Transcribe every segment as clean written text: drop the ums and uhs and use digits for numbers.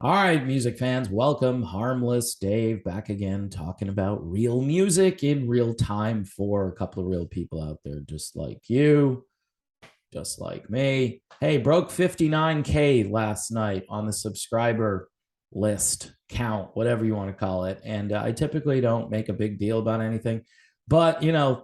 All right, music fans, welcome. Harmless Dave back again, talking about real music in real time for a couple of real people out there, just like you, just like me. Hey, broke 59K last night on the subscriber list count, whatever you want to call it. And I typically don't make a big deal about anything, but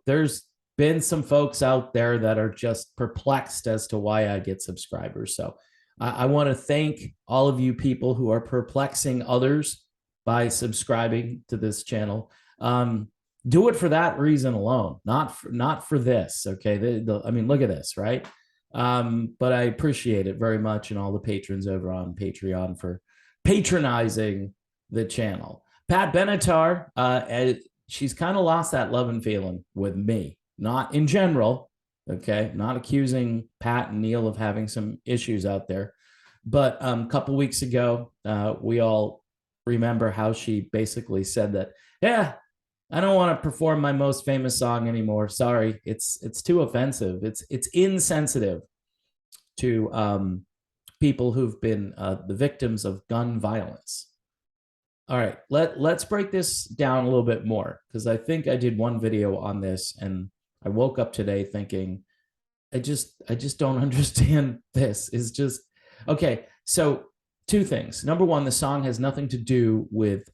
there's been some folks out there that are just perplexed as to why I get subscribers. So I want to thank all of you people who are perplexing others by subscribing to this channel. Do it for that reason alone, not for this. Okay, I mean, look at this, right? But I appreciate it very much, and all the patrons over on Patreon for patronizing the channel. Pat Benatar, she's kind of lost that loving feeling with me, not in general. Okay, not accusing Pat and Neil of having some issues out there, but a couple weeks ago, we all remember how she basically said that, yeah, I don't want to perform my most famous song anymore. Sorry, it's too offensive. It's insensitive to people who've been the victims of gun violence. All right, let's break this down a little bit more, because I think I did one video on this, and I woke up today thinking, I just don't understand this. Is just okay. So two things. Number one, the song has nothing to do with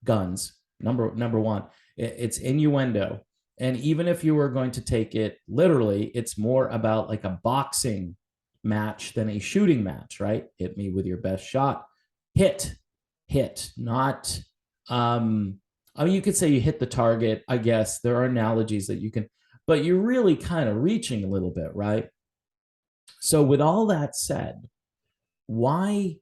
guns. Number one, it's innuendo, and even if you were going to take it literally, it's more about like a boxing match than a shooting match, right? Hit me with your best shot. Hit, not. I mean, you could say you hit the target. I guess there are analogies that you can, but you're really kind of reaching a little bit, right? So, with all that said, why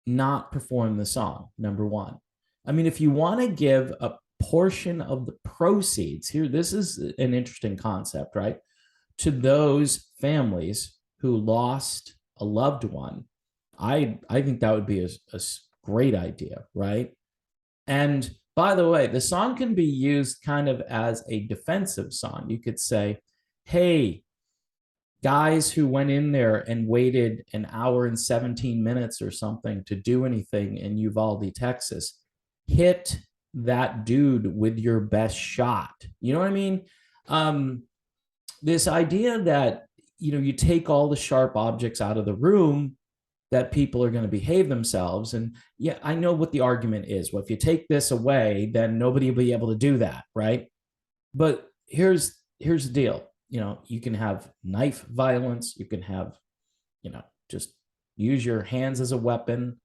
not perform the song? Number one. I mean, if you want to give a portion of the proceeds here, this is an interesting concept, right? To those families who lost a loved one, I think that would be a great idea, right? And by the way, the song can be used kind of as a defensive song. You could say, hey, guys who went in there and waited an hour and 17 minutes or something to do anything in Uvalde, Texas, hit that dude with your best shot. You know what I mean? This idea that, you take all the sharp objects out of the room, that people are going to behave themselves. And yeah, I know what the argument is. Well, if you take this away, then nobody will be able to do that, right? But here's the deal. You can have knife violence. You can have, just use your hands as a weapon.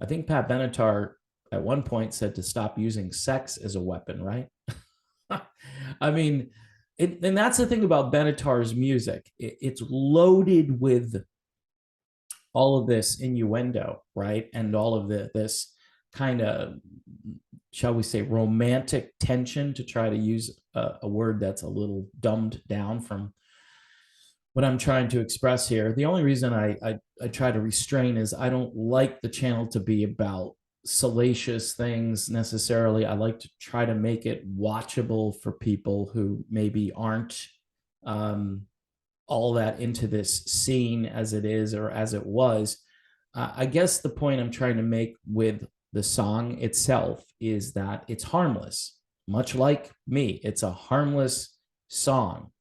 I think Pat Benatar at one point said to stop using sex as a weapon, right? I mean, and that's the thing about Benatar's music. It's loaded with all of this innuendo, right? And all of this kind of, shall we say, romantic tension, to try to use a word that's a little dumbed down from what I'm trying to express here. The only reason I try to restrain is I don't like the channel to be about salacious things necessarily. I like to try to make it watchable for people who maybe aren't all that into this scene as it is or as it was. I guess the point I'm trying to make with the song itself is that it's harmless, much like me. It's a harmless song.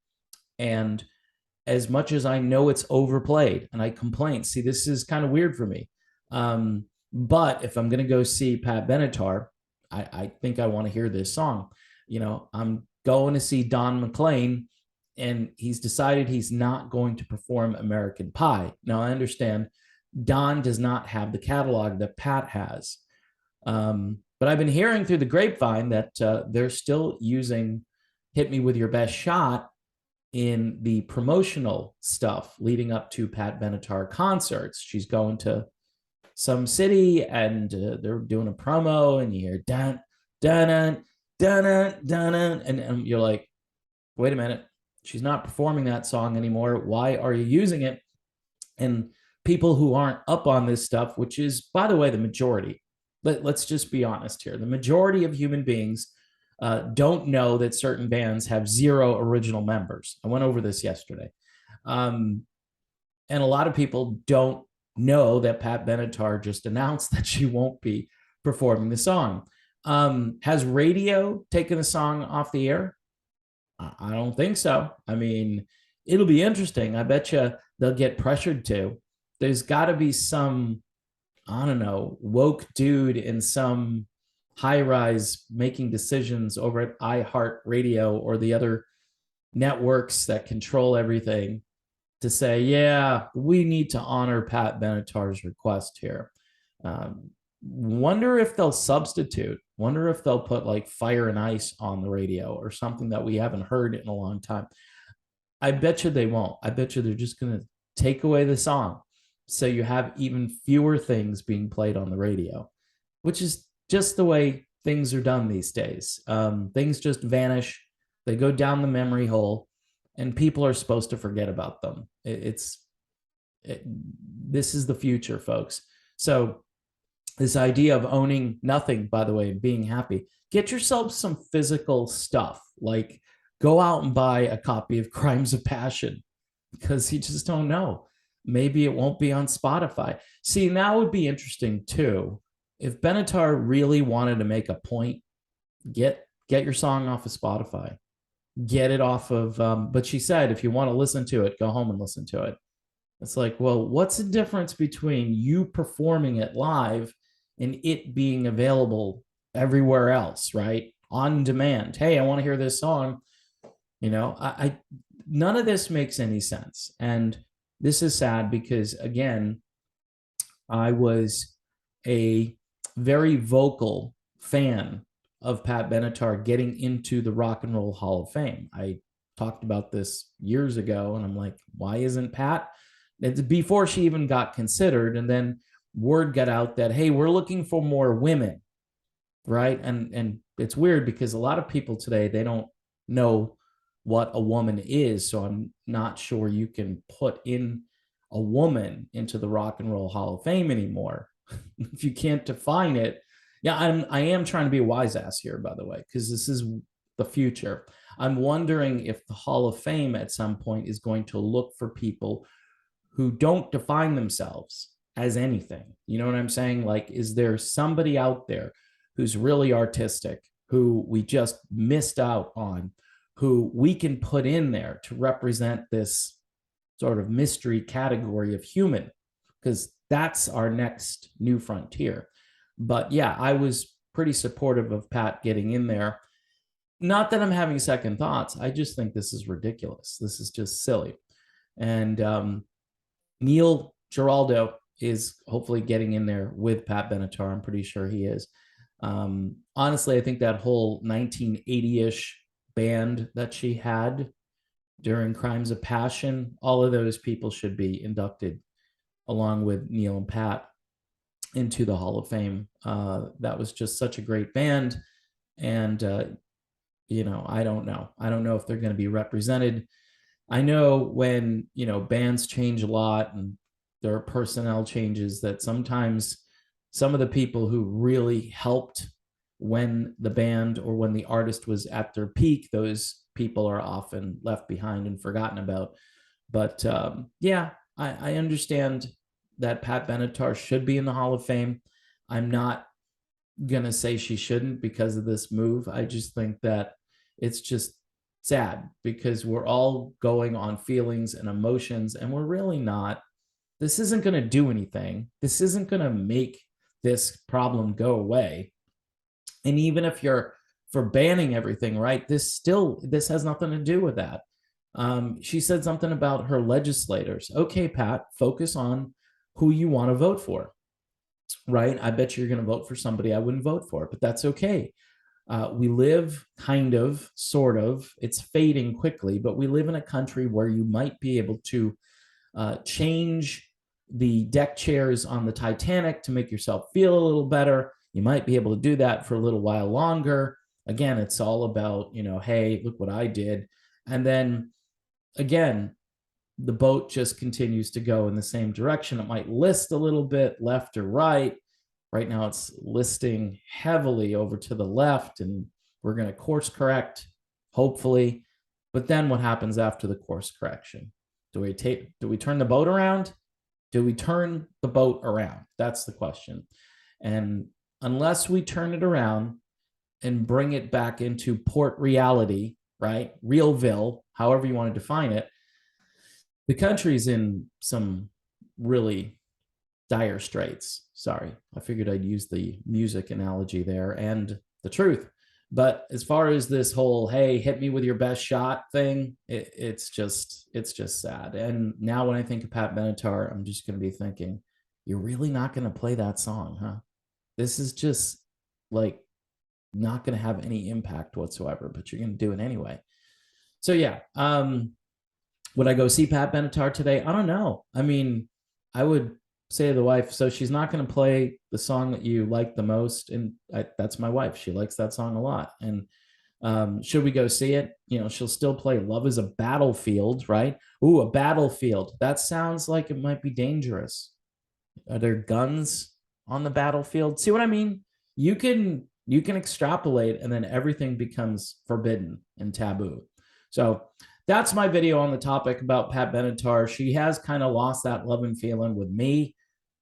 And as much as I know it's overplayed and I complain, see, this is kind of weird for me. But if I'm going to go see Pat Benatar, I think I want to hear this song. I'm going to see Don McLean, and he's decided he's not going to perform American Pie. Now, I understand Don does not have the catalog that Pat has. But I've been hearing through the grapevine that they're still using Hit Me With Your Best Shot in the promotional stuff leading up to Pat Benatar concerts. She's going to some city, and they're doing a promo, and you hear dun, dun, dun, dun, dun, and you're like, wait a minute. She's not performing that song anymore. Why are you using it? And people who aren't up on this stuff, which is, by the way, the majority, let's just be honest here. The majority of human beings don't know that certain bands have zero original members. I went over this yesterday. And a lot of people don't know that Pat Benatar just announced that she won't be performing the song. Has radio taken the song off the air? I don't think so. I mean, it'll be interesting. I bet you they'll get pressured to. There's got to be some, I don't know, woke dude in some high rise making decisions over at iHeartRadio or the other networks that control everything to say, yeah, we need to honor Pat Benatar's request here. Wonder if they'll substitute. Wonder if they'll put like Fire and Ice on the radio or something that we haven't heard in a long time. I bet you they won't. I bet you they're just going to take away the song. So you have even fewer things being played on the radio, which is just the way things are done these days. Things just vanish, they go down the memory hole, and people are supposed to forget about them. This is the future, folks. So this idea of owning nothing, by the way, and being happy, get yourself some physical stuff. Like go out and buy a copy of Crimes of Passion, because you just don't know. Maybe it won't be on Spotify. See, now would be interesting too. If Benatar really wanted to make a point, get your song off of Spotify, get it off of. But she said, if you want to listen to it, go home and listen to it. It's like, well, what's the difference between you performing it live and it being available everywhere else, right? On demand. Hey, I want to hear this song. You know, I none of this makes any sense. And this is sad because, again, I was a very vocal fan of Pat Benatar getting into the Rock and Roll Hall of Fame. I talked about this years ago, and I'm like, why isn't Pat? It's before she even got considered. And then word got out that, hey, we're looking for more women, right? And it's weird because a lot of people today, they don't know what a woman is. So I'm not sure you can put in a woman into the Rock and Roll Hall of Fame anymore. If you can't define it. Yeah, I am trying to be a wise ass here, by the way, because this is the future. I'm wondering if the Hall of Fame at some point is going to look for people who don't define themselves as anything. You know what I'm saying? Like, is there somebody out there who's really artistic, who we just missed out on, who we can put in there to represent this sort of mystery category of human? Because that's our next new frontier. But yeah, I was pretty supportive of Pat getting in there. Not that I'm having second thoughts. I just think this is ridiculous. This is just silly. And Neil Giraldo is hopefully getting in there with Pat Benatar. I'm pretty sure he is. Honestly, I think that whole 1980-ish band that she had during Crimes of Passion, all of those people should be inducted along with Neil and Pat into the Hall of Fame. That was just such a great band. And, you know, I don't know. I don't know if they're going to be represented. I know when, you know, bands change a lot and there are personnel changes, that sometimes some of the people who really helped when the band or when the artist was at their peak, those people are often left behind and forgotten about. But yeah, I understand that Pat Benatar should be in the Hall of Fame. I'm not going to say she shouldn't because of this move. I just think that it's just sad because we're all going on feelings and emotions, and we're really not. This isn't going to do anything. This isn't going to make this problem go away. And even if you're for banning everything, right, this has nothing to do with that. She said something about her legislators. Okay, Pat, focus on who you want to vote for, right? I bet you're going to vote for somebody I wouldn't vote for, but that's okay. We live kind of, sort of, it's fading quickly, but we live in a country where you might be able to change the deck chairs on the Titanic to make yourself feel a little better. You might be able to do that for a little while longer. Again, it's all about, you know, hey, look what I did. And then again, the boat just continues to go in the same direction. It might list a little bit left or right. Right now it's listing heavily over to the left, and we're going to course correct, hopefully. But then what happens after the course correction? Do we turn the boat around? Do we turn the boat around? That's the question. And unless we turn it around and bring it back into port reality, right? Realville, however you want to define it, the country's in some really dire straits. Sorry, I figured I'd use the music analogy there and the truth. But as far as this whole "hey, hit me with your best shot" thing, it's just sad. And now when I think of Pat Benatar, I'm just going to be thinking, you're really not going to play that song, huh? This is just like not going to have any impact whatsoever, but you're going to do it anyway. So yeah, would I go see Pat Benatar today? I don't know. I mean, I would say to the wife, so she's not going to play the song that you like the most, and that's my wife. She likes that song a lot. And should we go see it? You know, she'll still play "Love Is a Battlefield," right? Ooh, a battlefield. That sounds like it might be dangerous. Are there guns on the battlefield? See what I mean? You can extrapolate, and then everything becomes forbidden and taboo. So that's my video on the topic about Pat Benatar. She has kind of lost that love and feeling with me.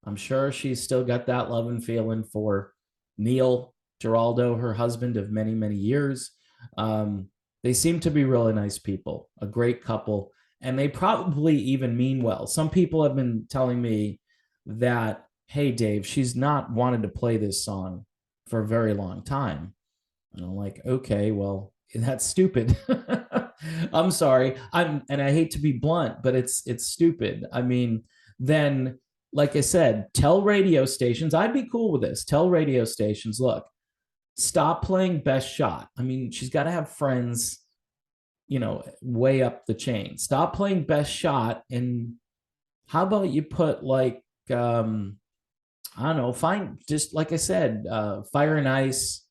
I'm sure she's still got that love and feeling for Neil Giraldo, her husband of many, many years. They seem to be really nice people, a great couple, and they probably even mean well. Some people have been telling me that, hey, Dave, she's not wanted to play this song for a very long time. And I'm like, okay, well, that's stupid. I'm sorry. And I hate to be blunt, but it's stupid. I mean, then like I said, tell radio stations, I'd be cool with this. Tell radio stations, look, stop playing best shot. I mean, she's got to have friends, way up the chain. Stop playing best shot. And how about you put like, I don't know, find just like I said, Fire and Ice,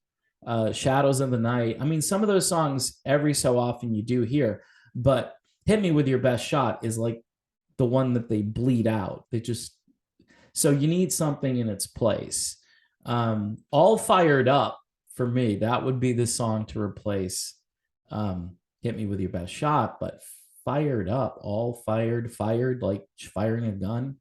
Shadows of the Night. I mean, some of those songs every so often you do hear, but Hit Me With Your Best Shot is like the one that they bleed out. They just, so you need something in its place. All Fired Up for me, that would be the song to replace Hit Me With Your Best Shot, but Fired Up, all fired, like firing a gun.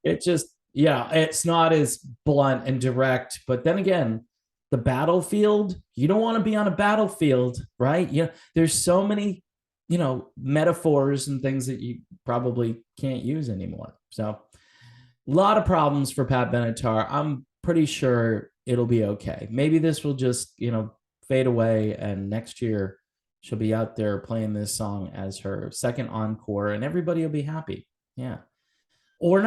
It just, yeah, it's not as blunt and direct. But then again, the battlefield, you don't want to be on a battlefield, right? There's so many, metaphors and things that you probably can't use anymore. So a lot of problems for Pat Benatar. I'm pretty sure it'll be okay. Maybe this will just, fade away, and next year she'll be out there playing this song as her second encore, and everybody will be happy. Yeah. Or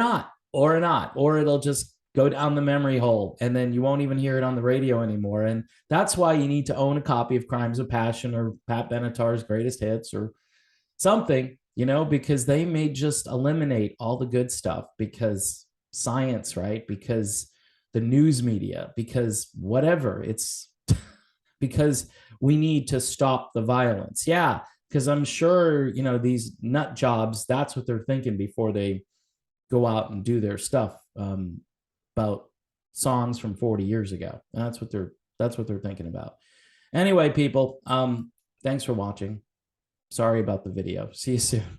it'll just go down the memory hole, and then you won't even hear it on the radio anymore. And that's why you need to own a copy of Crimes of Passion or Pat Benatar's Greatest Hits or something, because they may just eliminate all the good stuff because science, right? Because the news media, because whatever, it's because we need to stop the violence. Yeah, because I'm sure, these nut jobs, that's what they're thinking before they go out and do their stuff about songs from 40 years ago. And that's what they're thinking about. Anyway, people, thanks for watching. Sorry about the video. See you soon.